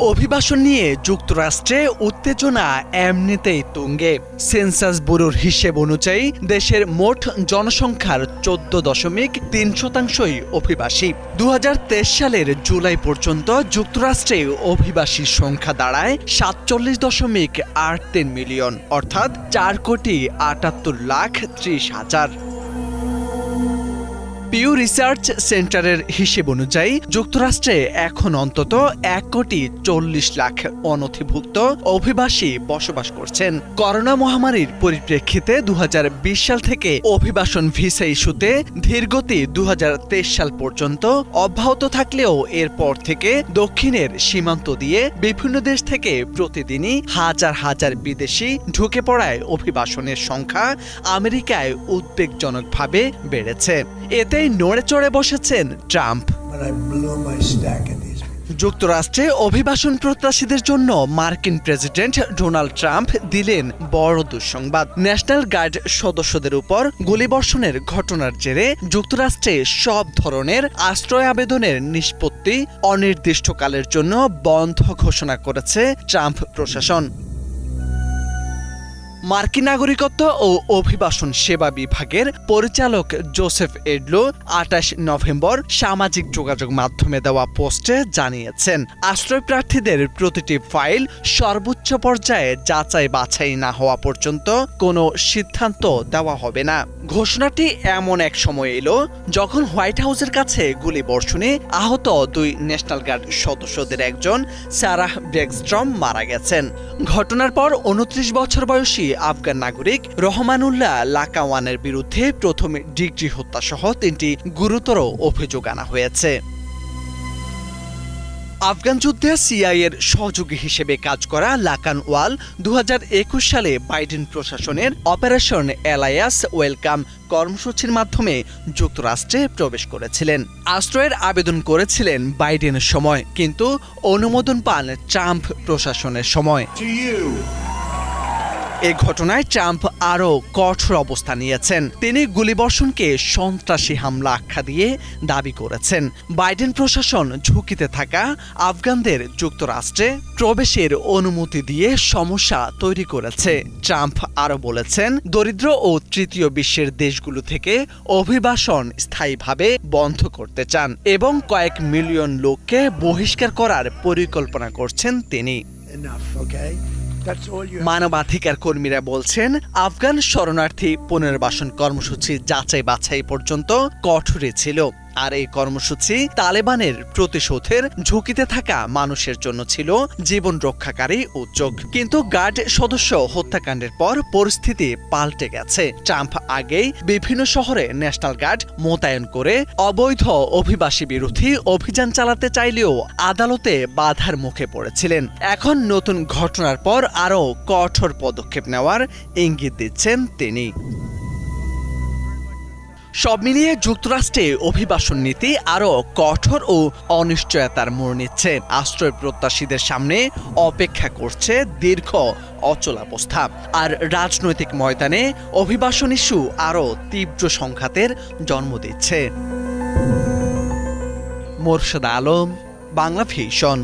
অভিবাসন নিয়ে যুক্তরাষ্ট্রে উত্তেজনা এমনিতেই তুঙ্গে। সেন্সাস ব্যুরোর হিসেব অনুযায়ী দেশের মোট জনসংখ্যার 14.3% অভিবাসী। 2023 সালের জুলাই পর্যন্ত যুক্তরাষ্ট্রে অভিবাসীর সংখ্যা দাঁড়ায় 47.83 মিলিয়ন, অর্থাৎ 4,78,30,000। পিউ রিসার্চ সেন্টারের হিসেব অনুযায়ী যুক্তরাষ্ট্রে এখন অন্তত 1,40,00,000 অনথিভুক্ত অভিবাসী বসবাস করছেন। করোনা মহামারীর পরিপ্রেক্ষিতে 2020 সাল থেকে অভিবাসন ভিসা ইস্যুতে ধীরগতি 2023 সাল পর্যন্ত অব্যাহত থাকলেও এরপর থেকে দক্ষিণের সীমান্ত দিয়ে বিভিন্ন দেশ থেকে প্রতিদিনই হাজার হাজার বিদেশি ঢুকে পড়ায় অভিবাসনের সংখ্যা আমেরিকায় উদ্বেগজনকভাবে বেড়েছে। এতেই নড়ে চড়ে বসেছেন ট্রাম্প। যুক্তরাষ্ট্রে অভিবাসন প্রত্যাশীদের জন্য মার্কিন প্রেসিডেন্ট ডোনাল্ড ট্রাম্প দিলেন বড় দুঃসংবাদ। ন্যাশনাল গার্ড সদস্যদের উপর গুলিবর্ষণের ঘটনার জেরে যুক্তরাষ্ট্রে সব ধরনের আশ্রয় আবেদনের নিষ্পত্তি অনির্দিষ্টকালের জন্য বন্ধ ঘোষণা করেছে ট্রাম্প প্রশাসন। মার্কিন নাগরিকত্ব ও অভিবাসন সেবা বিভাগের পরিচালক জোসেফ এডলো 28 নভেম্বর সামাজিক যোগাযোগ মাধ্যমে দেওয়া পোস্টে জানিয়েছেন, আশ্রয় প্রার্থীদের প্রতিটি ফাইল সর্বোচ্চ পর্যায়ে যাচাই বাছাই না হওয়া পর্যন্ত কোনো সিদ্ধান্ত দেওয়া হবে না। ঘোষণাটি এমন এক সময় এলো যখন হোয়াইট হাউসের কাছে গুলিবর্ষণে আহত 2 ন্যাশনাল গার্ড সদস্যদের একজন সারাহ ব্রেকস্ট্রম মারা গেছেন। ঘটনার পর 29 বছর বয়সী আফগান নাগরিক রহমানুল্লাহ লাকাওয়ানের বিরুদ্ধে প্রথম ডিগ্রি হত্যাসহ 3টি গুরুতর অভিযোগ আনা হয়েছে। আফগান যুদ্ধে সিআইএর সহযোগী হিসেবে কাজ করা লাকানওয়াল 2021 সালে বাইডেন প্রশাসনের অপারেশন এলায়াস ওয়েলকাম কর্মসূচির মাধ্যমে যুক্তরাষ্ট্রে প্রবেশ করেছিলেন। আশ্রয়ের আবেদন করেছিলেন বাইডেনের সময়, কিন্তু অনুমোদন পান ট্রাম্প প্রশাসনের সময়। এ ঘটনায় ট্রাম্প আরও কঠোর অবস্থান নিয়েছেন। তিনি গুলিবর্ষণকে সন্ত্রাসী হামলা আখ্যা দিয়ে দাবি করেছেন। বাইডেন প্রশাসন ঝুঁকিতে থাকা আফগানদের যুক্তরাষ্ট্রে প্রবেশের অনুমতি দিয়ে সমস্যা তৈরি করেছে। ট্রাম্প আরও বলেছেন, দরিদ্র ও তৃতীয় বিশ্বের দেশগুলো থেকে অভিবাসন স্থায়ীভাবে বন্ধ করতে চান এবং কয়েক মিলিয়ন লোককে বহিষ্কার করার পরিকল্পনা করছেন তিনি। মানবাধিকার কর্মীরা বলছেন, আফগান শরণার্থী পুনর্বাসন কর্মসূচি যাচাই বাছাই পর্যন্ত কঠোরই ছিল, আর এই কর্মসূচি তালেবানের প্রতিশোধের ঝুঁকিতে থাকা মানুষের জন্য ছিল জীবন রক্ষাকারী উদ্যোগ। কিন্তু গার্ড সদস্য হত্যাকাণ্ডের পর পরিস্থিতি পাল্টে গেছে। ট্রাম্প আগেই বিভিন্ন শহরে ন্যাশনাল গার্ড মোতায়েন করে অবৈধ অভিবাসী বিরোধী অভিযান চালাতে চাইলেও আদালতে বাধার মুখে পড়েছিলেন। এখন নতুন ঘটনার পর আরও কঠোর পদক্ষেপ নেওয়ার ইঙ্গিত দিচ্ছেন তিনি। সব মিলিয়ে যুক্তরাষ্ট্রে অভিবাসন নীতি আরও কঠোর ও অনিশ্চয়তার মোড় নিচ্ছে। আশ্রয় প্রত্যাশীদের সামনে অপেক্ষা করছে দীর্ঘ অচলাবস্থা, আর রাজনৈতিক ময়দানে অভিবাসন ইস্যু আরও তীব্র সংঘাতের জন্ম দিচ্ছে। মোরশেদ আলম, বাংলা ভিশন।